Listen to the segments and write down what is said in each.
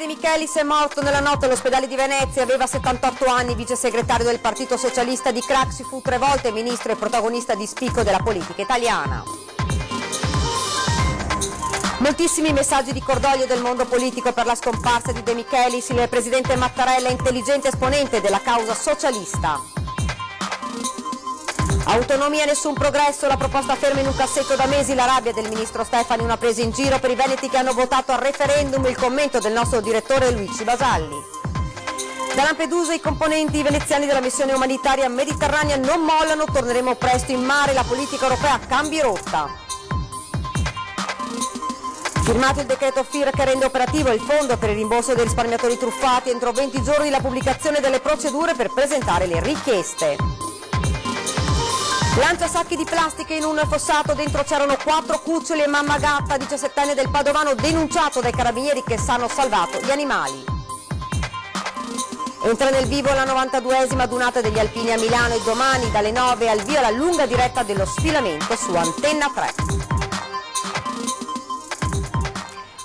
De Michelis è morto nella notte all'ospedale di Venezia, aveva 78 anni, vice segretario del Partito Socialista di Craxi, fu 3 volte ministro e protagonista di spicco della politica italiana. Moltissimi messaggi di cordoglio del mondo politico per la scomparsa di De Michelis, il presidente Mattarella, intelligente esponente della causa socialista. Autonomia, nessun progresso, la proposta ferma in un cassetto da mesi, la rabbia del ministro Stefani, una presa in giro per i veneti che hanno votato al referendum, il commento del nostro direttore Luigi Basalli. Da Lampedusa i componenti veneziani della missione umanitaria mediterranea non mollano, torneremo presto in mare, la politica europea cambi rotta. Firmato il decreto FIR che rende operativo il fondo per il rimborso dei risparmiatori truffati, entro 20 giorni la pubblicazione delle procedure per presentare le richieste. Lancia sacchi di plastica in un fossato, dentro c'erano 4 cuccioli e mamma gatta, 17enne del Padovano denunciato dai carabinieri che hanno salvato gli animali. Entra nel vivo la 92esima adunata degli Alpini a Milano e domani dalle 9 al via la lunga diretta dello sfilamento su Antenna 3.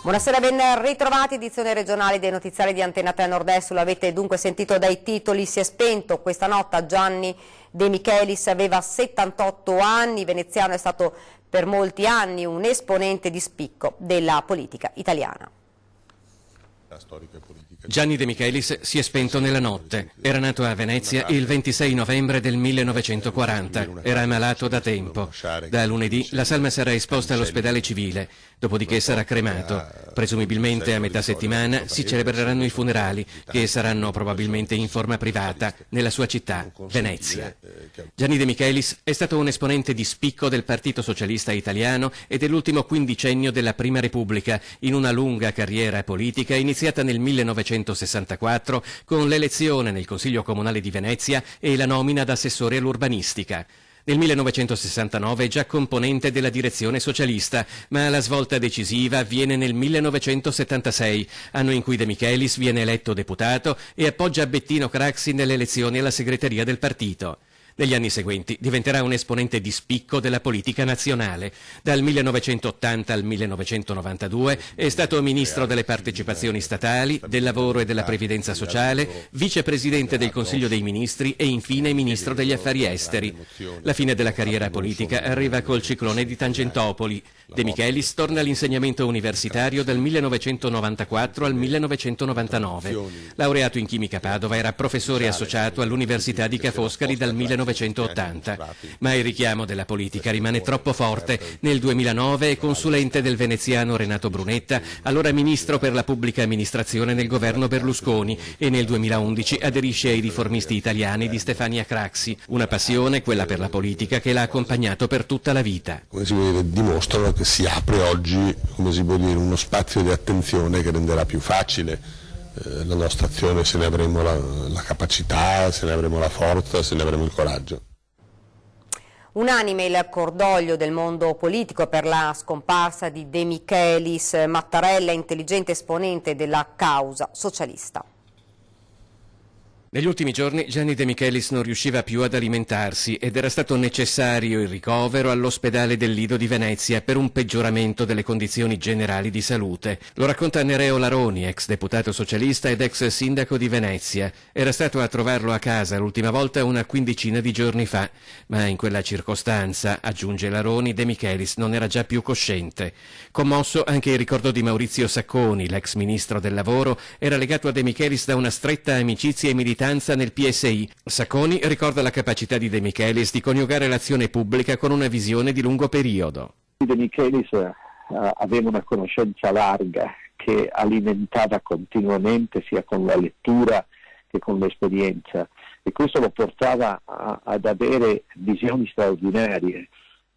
Buonasera, ben ritrovati, edizione regionale dei notiziari di Antenna 3 Nord-Est, lo avete dunque sentito dai titoli, si è spento questa notte Gianni De Michelis, aveva 78 anni, veneziano, è stato per molti anni un esponente di spicco della politica italiana. Gianni De Michelis si è spento nella notte. Era nato a Venezia il 26 novembre del 1940. Era ammalato da tempo. Da lunedì la salma sarà esposta all'ospedale civile, dopodiché sarà cremato. Presumibilmente a metà settimana si celebreranno i funerali, che saranno probabilmente in forma privata nella sua città, Venezia. Gianni De Michelis è stato un esponente di spicco del Partito Socialista Italiano e dell'ultimo quindicennio della Prima Repubblica, in una lunga carriera politica iniziata nel 1964 con l'elezione nel Consiglio Comunale di Venezia e la nomina ad assessore all'urbanistica. Nel 1969 è già componente della direzione socialista, ma la svolta decisiva avviene nel 1976, anno in cui De Michelis viene eletto deputato e appoggia Bettino Craxi nelle elezioni alla segreteria del partito. Negli anni seguenti diventerà un esponente di spicco della politica nazionale. Dal 1980 al 1992 è stato ministro delle partecipazioni statali, del lavoro e della previdenza sociale, vicepresidente del Consiglio dei Ministri e infine ministro degli affari esteri. La fine della carriera politica arriva col ciclone di Tangentopoli. De Michelis torna all'insegnamento universitario dal 1994 al 1999. Laureato in chimica a Padova, era professore associato all'Università di Ca' Foscari dal 1980. Ma il richiamo della politica rimane troppo forte. Nel 2009 è consulente del veneziano Renato Brunetta, allora ministro per la pubblica amministrazione nel governo Berlusconi, e nel 2011 aderisce ai riformisti italiani di Stefania Craxi. Una passione, quella per la politica, che l'ha accompagnato per tutta la vita. Come si può dire, dimostrano che si apre oggi, come si può dire, uno spazio di attenzione che renderà più facile la nostra azione, se ne avremo la capacità, se ne avremo la forza, se ne avremo il coraggio. Unanime il cordoglio del mondo politico per la scomparsa di De Michelis, Mattarella, intelligente esponente della causa socialista. Negli ultimi giorni Gianni De Michelis non riusciva più ad alimentarsi ed era stato necessario il ricovero all'ospedale del Lido di Venezia per un peggioramento delle condizioni generali di salute. Lo racconta Nereo Laroni, ex deputato socialista ed ex sindaco di Venezia. Era stato a trovarlo a casa l'ultima volta una quindicina di giorni fa, ma in quella circostanza, aggiunge Laroni, De Michelis non era già più cosciente. Commosso anche il ricordo di Maurizio Sacconi, l'ex ministro del lavoro, era legato a De Michelis da una stretta amicizia e militanza nel PSI. Sacconi ricorda la capacità di De Michelis di coniugare l'azione pubblica con una visione di lungo periodo. De Michelis aveva una conoscenza larga che alimentava continuamente sia con la lettura che con l'esperienza, e questo lo portava ad avere visioni straordinarie,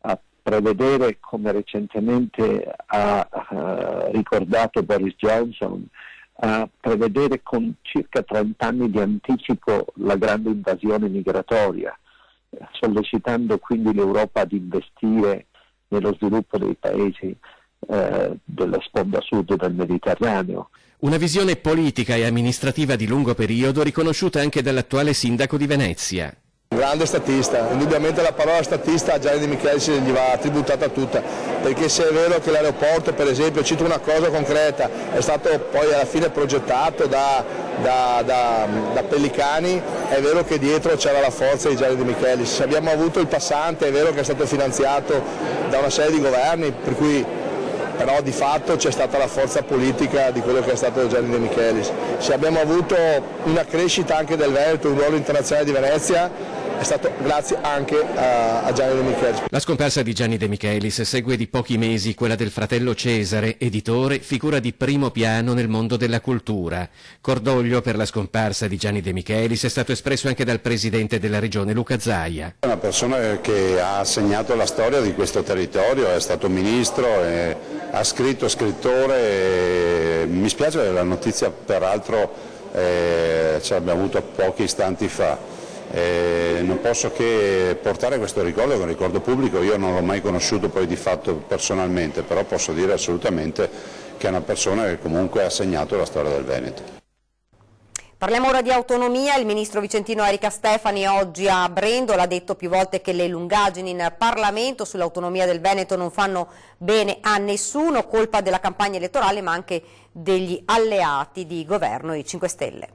a prevedere, come recentemente ha ricordato Boris Johnson, a prevedere con circa 30 anni di anticipo la grande invasione migratoria, sollecitando quindi l'Europa ad investire nello sviluppo dei paesi della sponda sud del Mediterraneo. Una visione politica e amministrativa di lungo periodo riconosciuta anche dall'attuale sindaco di Venezia. Grande statista, indubbiamente la parola statista a Gianni De Michelis gli va tributata tutta, perché se è vero che l'aeroporto, per esempio, cito una cosa concreta, è stato poi alla fine progettato da Pellicani, è vero che dietro c'era la forza di Gianni De Michelis. Se abbiamo avuto il passante, è vero che è stato finanziato da una serie di governi, per cui però di fatto c'è stata la forza politica di quello che è stato Gianni De Michelis. Se abbiamo avuto una crescita anche del Veneto, un ruolo internazionale di Venezia, è stato grazie anche a Gianni De Michelis. La scomparsa di Gianni De Michelis segue di pochi mesi quella del fratello Cesare, editore, figura di primo piano nel mondo della cultura. Cordoglio per la scomparsa di Gianni De Michelis è stato espresso anche dal presidente della regione Luca Zaia. È una persona che ha segnato la storia di questo territorio, è stato ministro, ha scritto, scrittore. Mi spiace la notizia, peraltro ce l'abbiamo avuto pochi istanti fa. Non posso che portare questo ricordo, che è un ricordo pubblico. Io non l'ho mai conosciuto poi di fatto personalmente, però posso dire assolutamente che è una persona che comunque ha segnato la storia del Veneto. Parliamo ora di autonomia. Il ministro vicentino Erika Stefani oggi a Brendolo ha detto più volte che le lungaggini in Parlamento sull'autonomia del Veneto non fanno bene a nessuno, colpa della campagna elettorale ma anche degli alleati di governo, i 5 Stelle.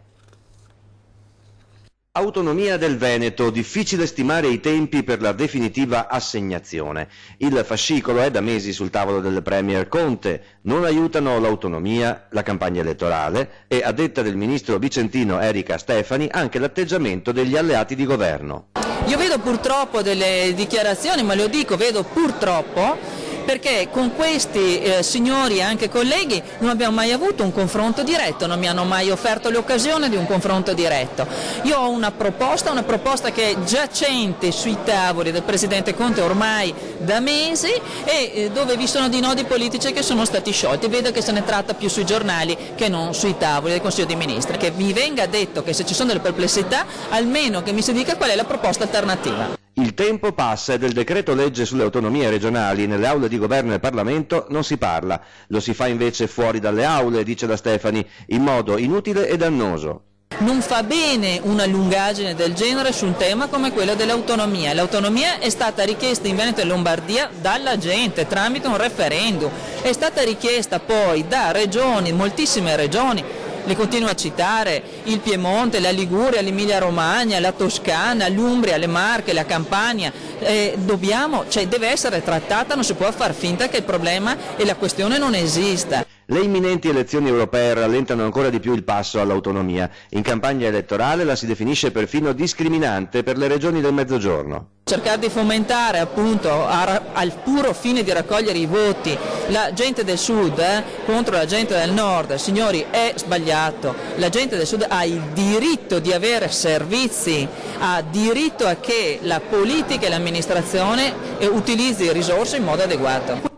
Autonomia del Veneto, difficile stimare i tempi per la definitiva assegnazione. Il fascicolo è da mesi sul tavolo del Premier Conte, non aiutano l'autonomia, la campagna elettorale e, a detta del ministro vicentino Erika Stefani, anche l'atteggiamento degli alleati di governo. Io vedo purtroppo delle dichiarazioni, ma lo dico, vedo purtroppo, perché con questi signori e anche colleghi non abbiamo mai avuto un confronto diretto, non mi hanno mai offerto l'occasione di un confronto diretto. Io ho una proposta che è giacente sui tavoli del Presidente Conte ormai da mesi e dove vi sono dei nodi politici che sono stati sciolti. Vedo che se ne tratta più sui giornali che non sui tavoli del Consiglio dei Ministri. Che mi venga detto che se ci sono delle perplessità, almeno che mi si dica qual è la proposta alternativa. Il tempo passa e del decreto legge sulle autonomie regionali nelle aule di governo e Parlamento non si parla, lo si fa invece fuori dalle aule, dice la Stefani, in modo inutile e dannoso. Non fa bene una lungaggine del genere su un tema come quello dell'autonomia. L'autonomia è stata richiesta in Veneto e Lombardia dalla gente tramite un referendum, è stata richiesta poi da regioni, moltissime regioni. Le continuo a citare: il Piemonte, la Liguria, l'Emilia Romagna, la Toscana, l'Umbria, le Marche, la Campania. Deve essere trattata, non si può far finta che il problema e la questione non esista. Le imminenti elezioni europee rallentano ancora di più il passo all'autonomia. In campagna elettorale la si definisce perfino discriminante per le regioni del Mezzogiorno. Cercare di fomentare appunto al puro fine di raccogliere i voti la gente del sud contro la gente del nord, signori, è sbagliato. La gente del sud ha il diritto di avere servizi, ha diritto a che la politica e l'amministrazione utilizzi risorse in modo adeguato.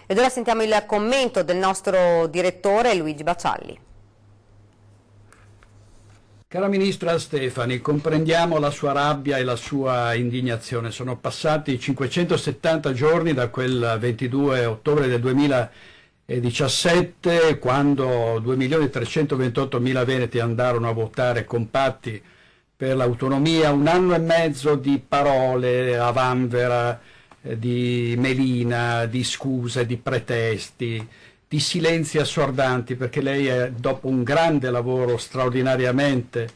Ed ora sentiamo il commento del nostro direttore Luigi Bacialli. Cara Ministra Stefani, comprendiamo la sua rabbia e la sua indignazione. Sono passati 570 giorni da quel 22 ottobre del 2017, quando 2.328.000 veneti andarono a votare compatti per l'autonomia. Un anno e mezzo di parole a vanvera, di melina, di scuse, di pretesti, di silenzi assordanti, perché lei dopo un grande lavoro straordinariamente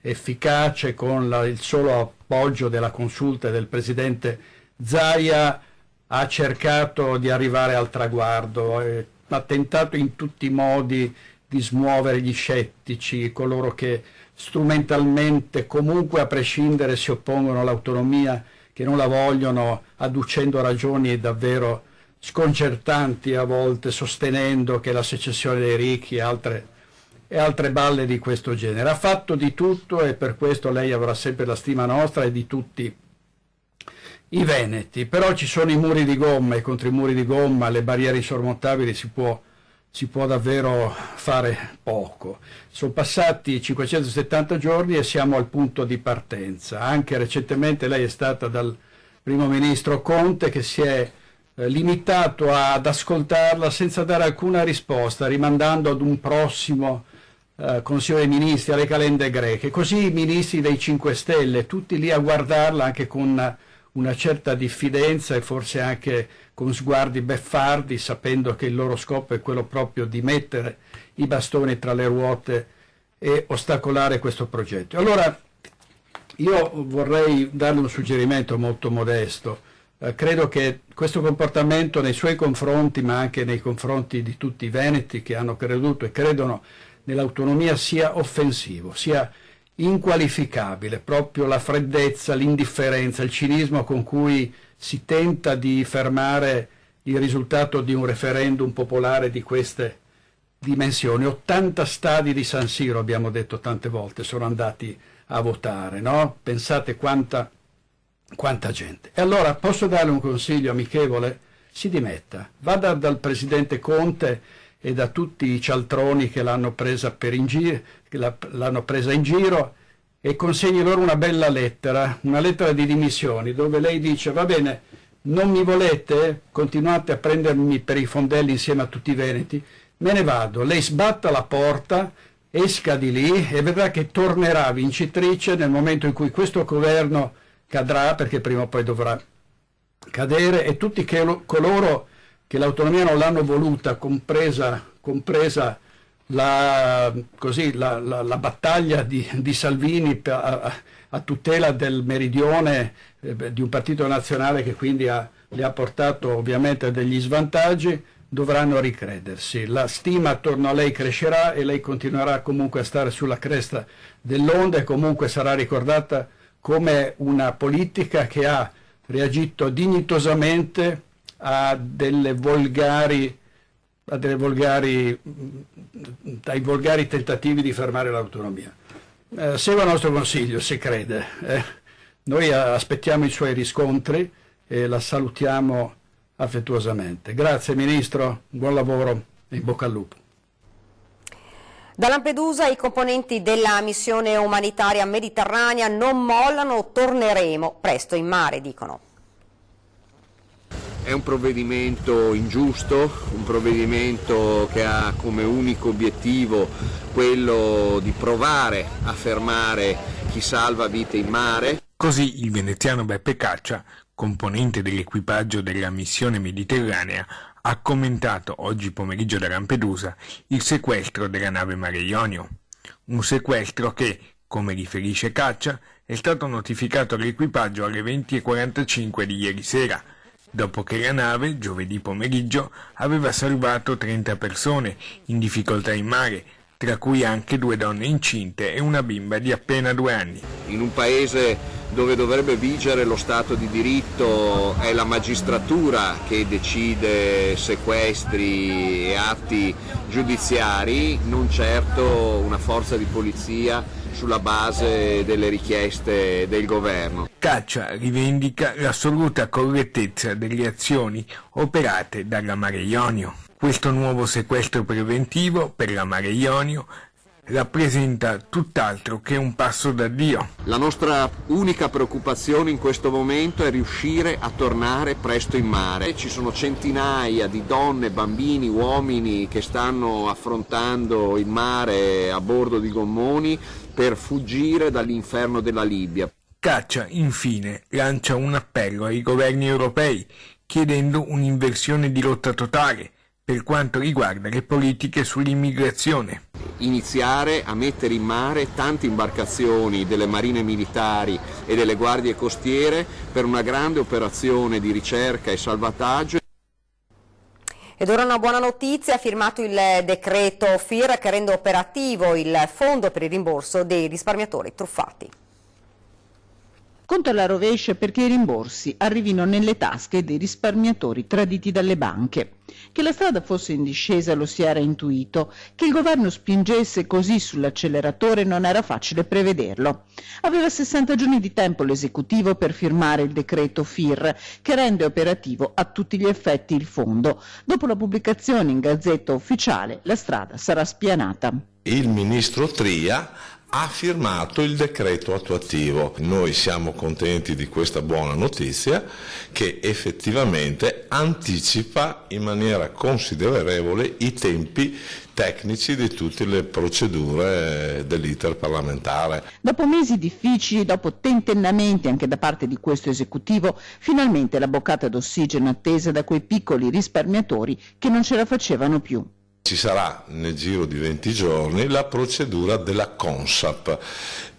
efficace con il solo appoggio della consulta del Presidente Zaia ha cercato di arrivare al traguardo, ha tentato in tutti i modi di smuovere gli scettici, coloro che strumentalmente comunque a prescindere si oppongono all'autonomia, che non la vogliono, adducendo ragioni davvero sconcertanti a volte, sostenendo che la secessione dei ricchi e altre balle di questo genere. Ha fatto di tutto e per questo lei avrà sempre la stima nostra e di tutti i veneti. Però ci sono i muri di gomma e contro i muri di gomma, le barriere insormontabili, si può davvero fare poco. Sono passati 570 giorni e siamo al punto di partenza. Anche recentemente lei è stata dal primo ministro Conte, che si è limitato ad ascoltarla senza dare alcuna risposta, rimandando ad un prossimo Consiglio dei Ministri, alle calende greche, così i ministri dei 5 Stelle, tutti lì a guardarla anche con una certa diffidenza e forse anche con sguardi beffardi, sapendo che il loro scopo è quello proprio di mettere i bastoni tra le ruote e ostacolare questo progetto. Allora io vorrei darle un suggerimento molto modesto. Credo che questo comportamento nei suoi confronti, ma anche nei confronti di tutti i veneti che hanno creduto e credono nell'autonomia, sia offensivo, sia inqualificabile, proprio la freddezza, l'indifferenza, il cinismo con cui si tenta di fermare il risultato di un referendum popolare di queste dimensioni. 80 stadi di San Siro, abbiamo detto tante volte, sono andati a votare, no? Pensate quanta gente. E allora posso darle un consiglio amichevole? Si dimetta, vada dal presidente Conte e da tutti i cialtroni che l'hanno presa in giro e consegni loro una bella lettera, una lettera di dimissioni, dove lei dice: va bene, non mi volete, continuate a prendermi per i fondelli insieme a tutti i veneti, me ne vado. Lei sbatta la porta, esca di lì e vedrà che tornerà vincitrice nel momento in cui questo governo cadrà, perché prima o poi dovrà cadere, e tutti coloro che l'autonomia non l'hanno voluta, compresa la battaglia di Salvini a tutela del meridione di un partito nazionale che quindi le ha portato ovviamente degli svantaggi, dovranno ricredersi. La stima attorno a lei crescerà e lei continuerà comunque a stare sulla cresta dell'onda e comunque sarà ricordata come una politica che ha reagito dignitosamente ai volgari tentativi di fermare l'autonomia. Segua il nostro consiglio, se crede. Noi aspettiamo i suoi riscontri e la salutiamo affettuosamente. Grazie Ministro, buon lavoro e in bocca al lupo. Da Lampedusa i componenti della missione umanitaria mediterranea non mollano, torneremo presto in mare, dicono. È un provvedimento ingiusto, un provvedimento che ha come unico obiettivo quello di provare a fermare chi salva vite in mare. Così il veneziano Beppe Caccia, componente dell'equipaggio della missione mediterranea, ha commentato oggi pomeriggio da Lampedusa il sequestro della nave Mare Ionio. Un sequestro che, come riferisce Caccia, è stato notificato all'equipaggio alle 20:45 di ieri sera, dopo che la nave, giovedì pomeriggio, aveva salvato 30 persone in difficoltà in mare, tra cui anche 2 donne incinte e una bimba di appena 2 anni. In un paese dove dovrebbe vigere lo Stato di diritto è la magistratura che decide sequestri e atti giudiziari, non certo una forza di polizia sulla base delle richieste del governo. Caccia rivendica l'assoluta correttezza delle azioni operate dalla Mare Ionio. Questo nuovo sequestro preventivo per la Mare Ionio rappresenta tutt'altro che un passo da Dio. La nostra unica preoccupazione in questo momento è riuscire a tornare presto in mare. Ci sono centinaia di donne, bambini, uomini che stanno affrontando il mare a bordo di gommoni per fuggire dall'inferno della Libia. Caccia, infine, lancia un appello ai governi europei, chiedendo un'inversione di rotta totale per quanto riguarda le politiche sull'immigrazione. Iniziare a mettere in mare tante imbarcazioni delle marine militari e delle guardie costiere per una grande operazione di ricerca e salvataggio. Ed ora una buona notizia: ha firmato il decreto FIR che rende operativo il fondo per il rimborso dei risparmiatori truffati. Conto alla rovescia perché i rimborsi arrivino nelle tasche dei risparmiatori traditi dalle banche. Che la strada fosse in discesa lo si era intuito, che il governo spingesse così sull'acceleratore non era facile prevederlo. Aveva 60 giorni di tempo l'esecutivo per firmare il decreto FIR che rende operativo a tutti gli effetti il fondo. Dopo la pubblicazione in Gazzetta Ufficiale la strada sarà spianata. Il ministro Tria ha firmato il decreto attuativo. Noi siamo contenti di questa buona notizia che effettivamente anticipa in maniera considerevole i tempi tecnici di tutte le procedure dell'iter parlamentare. Dopo mesi difficili, dopo tentennamenti anche da parte di questo esecutivo, finalmente la boccata d'ossigeno attesa da quei piccoli risparmiatori che non ce la facevano più. Ci sarà nel giro di 20 giorni la procedura della Consap,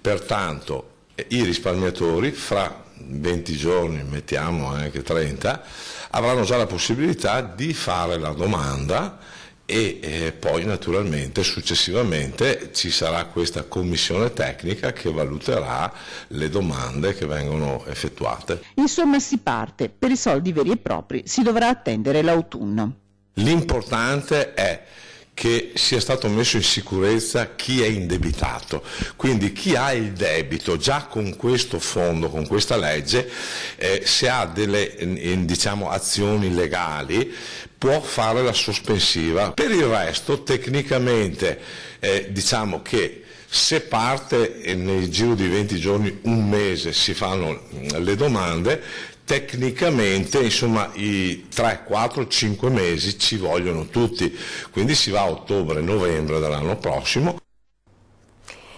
pertanto i risparmiatori fra 20 giorni, mettiamo anche 30, avranno già la possibilità di fare la domanda e poi naturalmente successivamente ci sarà questa commissione tecnica che valuterà le domande che vengono effettuate. Insomma si parte, per i soldi veri e propri si dovrà attendere l'autunno. L'importante è che sia stato messo in sicurezza chi è indebitato, quindi chi ha il debito già con questo fondo, con questa legge, se ha delle azioni legali può fare la sospensiva. Per il resto tecnicamente diciamo che se parte nel giro di 20 giorni, un mese si fanno le domande, tecnicamente insomma i 3, 4, 5 mesi ci vogliono tutti, quindi si va a ottobre-novembre dell'anno prossimo.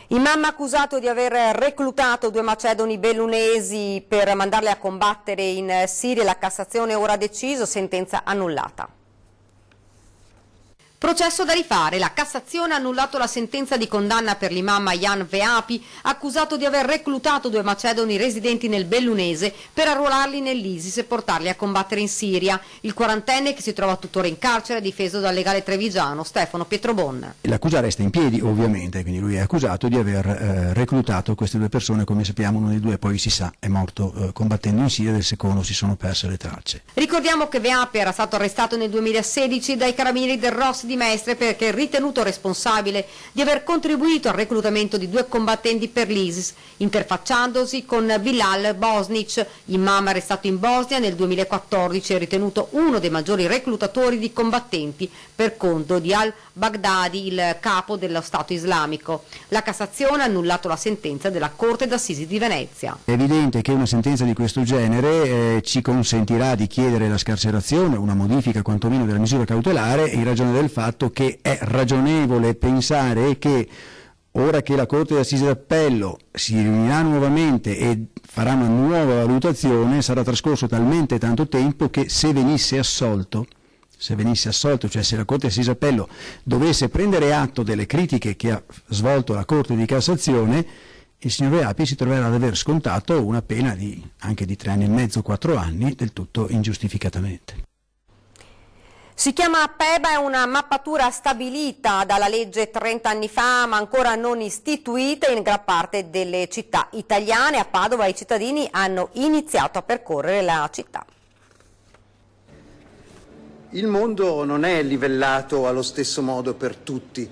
Imam accusato di aver reclutato 2 macedoni bellunesi per mandarli a combattere in Siria, la Cassazione ora ha deciso, sentenza annullata. Processo da rifare, la Cassazione ha annullato la sentenza di condanna per l'imam Ayhan Veapi, accusato di aver reclutato 2 macedoni residenti nel Bellunese per arruolarli nell'ISIS e portarli a combattere in Siria. Il quarantenne, che si trova tuttora in carcere, è difeso dal legale trevigiano Stefano Pietrobon. L'accusa resta in piedi ovviamente, quindi lui è accusato di aver reclutato queste 2 persone, come sappiamo uno dei 2 poi si sa è morto combattendo in Siria, del secondo si sono perse le tracce. Ricordiamo che Veapi era stato arrestato nel 2016 dai carabinieri del ROS di Mestre perché è ritenuto responsabile di aver contribuito al reclutamento di 2 combattenti per l'ISIS, interfacciandosi con Bilal Bosnic, imam arrestato in Bosnia nel 2014 e ritenuto uno dei maggiori reclutatori di combattenti per conto di al-Baghdadi, il capo dello Stato islamico. La Cassazione ha annullato la sentenza della Corte d'Assisi di Venezia. È evidente che una sentenza di questo genere ci consentirà di chiedere la scarcerazione, una modifica quantomeno della misura cautelare, in ragione del fatto che è ragionevole pensare che ora che la Corte d'Assise d'Appello si riunirà nuovamente e farà una nuova valutazione, sarà trascorso talmente tanto tempo che se venisse assolto, cioè se la Corte d'Assise d'Appello dovesse prendere atto delle critiche che ha svolto la Corte di Cassazione, il signor Veapi si troverà ad aver scontato una pena anche di 3 anni e mezzo, 4 anni, del tutto ingiustificatamente. Si chiama PEBA, è una mappatura stabilita dalla legge 30 anni fa ma ancora non istituita in gran parte delle città italiane. A Padova i cittadini hanno iniziato a percorrere la città. Il mondo non è livellato allo stesso modo per tutti,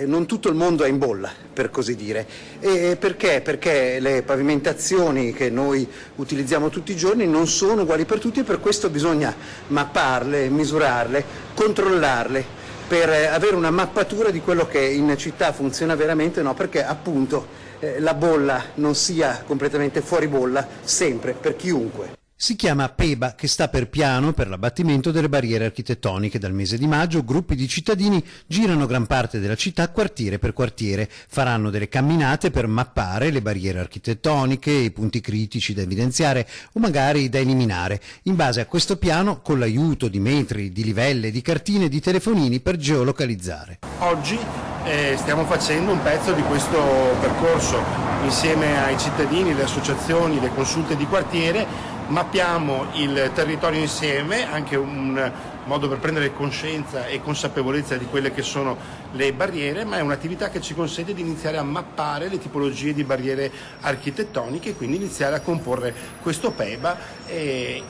non tutto il mondo è in bolla, per così dire. E perché? Perché le pavimentazioni che noi utilizziamo tutti i giorni non sono uguali per tutti e per questo bisogna mapparle, misurarle, controllarle per avere una mappatura di quello che in città funziona veramente, no, perché appunto la bolla non sia completamente fuori bolla sempre per chiunque. Si chiama PEBA, che sta per Piano per l'abbattimento delle barriere architettoniche. Dal mese di maggio gruppi di cittadini girano gran parte della città quartiere per quartiere, faranno delle camminate per mappare le barriere architettoniche, i punti critici da evidenziare o magari da eliminare, in base a questo piano con l'aiuto di metri, di livelle, di cartine e di telefonini per geolocalizzare. Oggi stiamo facendo un pezzo di questo percorso insieme ai cittadini, le associazioni, le consulte di quartiere. Mappiamo il territorio insieme, anche un modo per prendere coscienza e consapevolezza di quelle che sono le barriere, ma è un'attività che ci consente di iniziare a mappare le tipologie di barriere architettoniche e quindi iniziare a comporre questo PEBA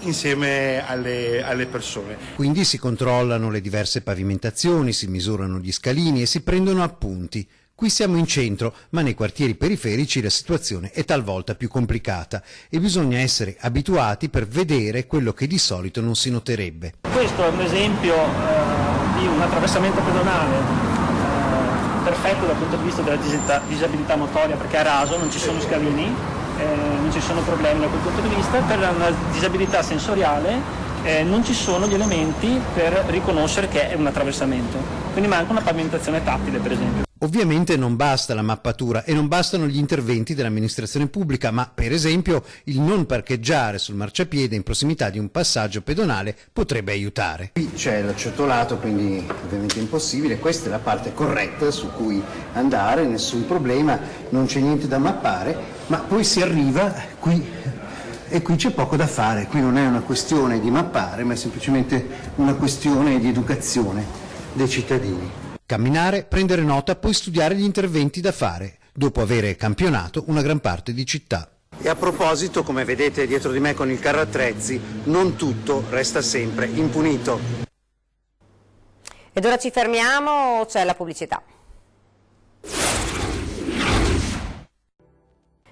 insieme alle persone. Quindi si controllano le diverse pavimentazioni, si misurano gli scalini e si prendono appunti. Qui siamo in centro, ma nei quartieri periferici la situazione è talvolta più complicata e bisogna essere abituati per vedere quello che di solito non si noterebbe. Questo è un esempio di un attraversamento pedonale perfetto dal punto di vista della disabilità motoria perché è raso, non ci sono scalini, non ci sono problemi da quel punto di vista. Per la disabilità sensoriale non ci sono gli elementi per riconoscere che è un attraversamento, quindi manca una pavimentazione tattile per esempio. Ovviamente non basta la mappatura e non bastano gli interventi dell'amministrazione pubblica, ma per esempio il non parcheggiare sul marciapiede in prossimità di un passaggio pedonale potrebbe aiutare. Qui c'è l'acciottolato, quindi ovviamente è impossibile, questa è la parte corretta su cui andare, nessun problema, non c'è niente da mappare, ma poi si arriva qui e qui c'è poco da fare, qui non è una questione di mappare, ma è semplicemente una questione di educazione dei cittadini. Camminare, prendere nota, poi studiare gli interventi da fare, dopo avere campionato una gran parte di città. E a proposito, come vedete dietro di me con il carro attrezzi, non tutto resta sempre impunito. Ed ora ci fermiamo, c'è la pubblicità.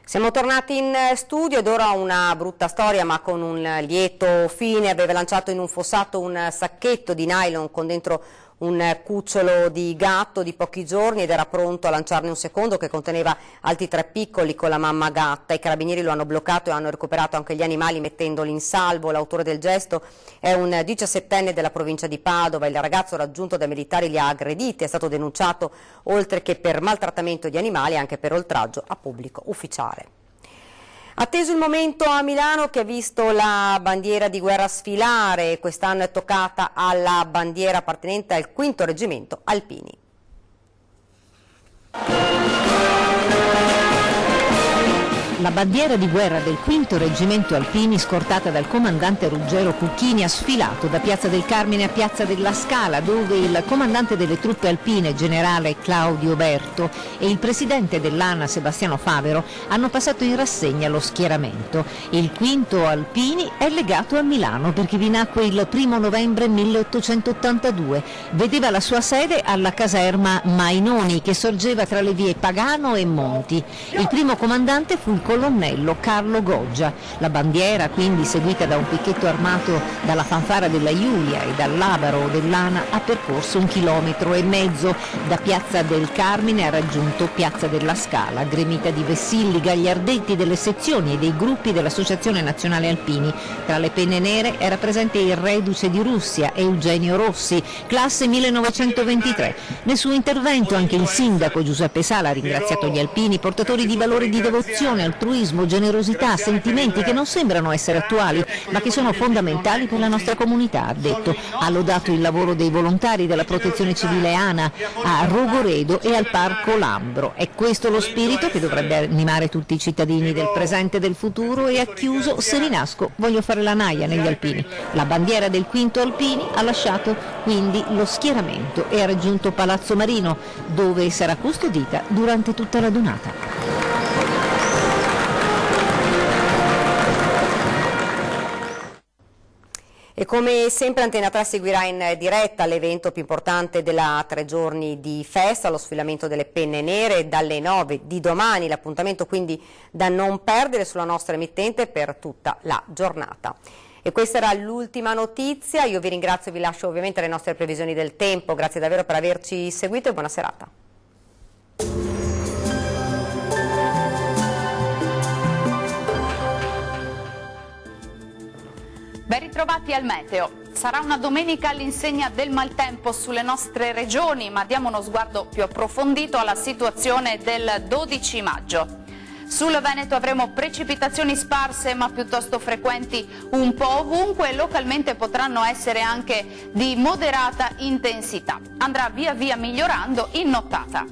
Siamo tornati in studio ed ora una brutta storia ma con un lieto fine. Aveva lanciato in un fossato un sacchetto di nylon con dentro un cucciolo di gatto di pochi giorni ed era pronto a lanciarne un secondo che conteneva altri 3 piccoli con la mamma gatta. I carabinieri lo hanno bloccato e hanno recuperato anche gli animali mettendoli in salvo. L'autore del gesto è un 17enne della provincia di Padova. Il ragazzo raggiunto dai militari li ha aggrediti, è stato denunciato oltre che per maltrattamento di animali anche per oltraggio a pubblico ufficiale. Atteso il momento a Milano che ha visto la bandiera di guerra sfilare, quest'anno è toccata alla bandiera appartenente al 5° Reggimento Alpini. La bandiera di guerra del 5° Reggimento Alpini, scortata dal comandante Ruggero Cucchini, ha sfilato da Piazza del Carmine a Piazza della Scala, dove il comandante delle truppe alpine, generale Claudio Berto, e il presidente dell'ANA, Sebastiano Favero, hanno passato in rassegna lo schieramento. Il 5° Alpini è legato a Milano perché vi nacque il 1° novembre 1882. Vedeva la sua sede alla caserma Mainoni, che sorgeva tra le vie Pagano e Monti. Il primo comandante fu il colonnello Carlo Goggia. La bandiera, quindi seguita da un picchetto armato dalla fanfara della Iulia e dall'Abaro dell'ANA, ha percorso 1,5 chilometri. Da Piazza del Carmine ha raggiunto Piazza della Scala, gremita di vessilli, gagliardetti delle sezioni e dei gruppi dell'Associazione Nazionale Alpini. Tra le penne nere era presente il reduce di Russia, Eugenio Rossi, classe 1923. Nel suo intervento anche il sindaco Giuseppe Sala ha ringraziato gli alpini, portatori di valori di devozione, altruismo, generosità, sentimenti che non sembrano essere attuali ma che sono fondamentali per la nostra comunità, ha detto. Ha lodato il lavoro dei volontari della Protezione Civile ANA a Rogoredo e al Parco Lambro. È questo lo spirito che dovrebbe animare tutti i cittadini del presente e del futuro, e ha chiuso: se rinasco voglio fare la naia negli alpini. La bandiera del 5° Alpini ha lasciato quindi lo schieramento e ha raggiunto Palazzo Marino, dove sarà custodita durante tutta la donata. E come sempre Antena 3 seguirà in diretta l'evento più importante della 3 giorni di festa, lo sfilamento delle penne nere dalle 9 di domani, l'appuntamento quindi da non perdere sulla nostra emittente per tutta la giornata. E questa era l'ultima notizia, io vi ringrazio e vi lascio ovviamente le nostre previsioni del tempo, grazie davvero per averci seguito e buona serata. Ben ritrovati al meteo. Sarà una domenica all'insegna del maltempo sulle nostre regioni, ma diamo uno sguardo più approfondito alla situazione del 12 maggio. Sul Veneto avremo precipitazioni sparse ma piuttosto frequenti un po' ovunque e localmente potranno essere anche di moderata intensità. Andrà via via migliorando in nottata.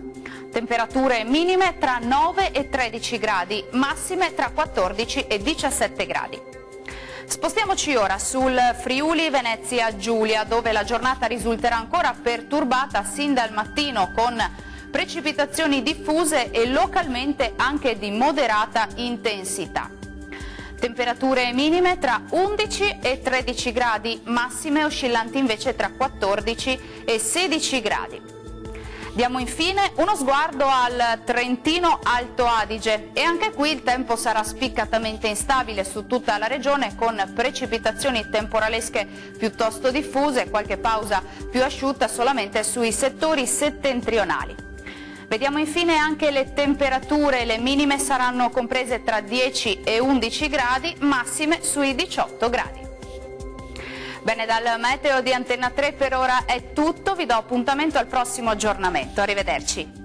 Temperature minime tra 9 e 13 gradi, massime tra 14 e 17 gradi. Spostiamoci ora sul Friuli Venezia Giulia, dove la giornata risulterà ancora perturbata sin dal mattino con precipitazioni diffuse e localmente anche di moderata intensità. Temperature minime tra 11 e 13 gradi, massime oscillanti invece tra 14 e 16 gradi. Diamo infine uno sguardo al Trentino Alto Adige e anche qui il tempo sarà spiccatamente instabile su tutta la regione con precipitazioni temporalesche piuttosto diffuse, qualche pausa più asciutta solamente sui settori settentrionali. Vediamo infine anche le temperature, le minime saranno comprese tra 10 e 11 gradi, massime sui 18 gradi. Bene, dal meteo di Antenna 3 per ora è tutto, vi do appuntamento al prossimo aggiornamento, arrivederci.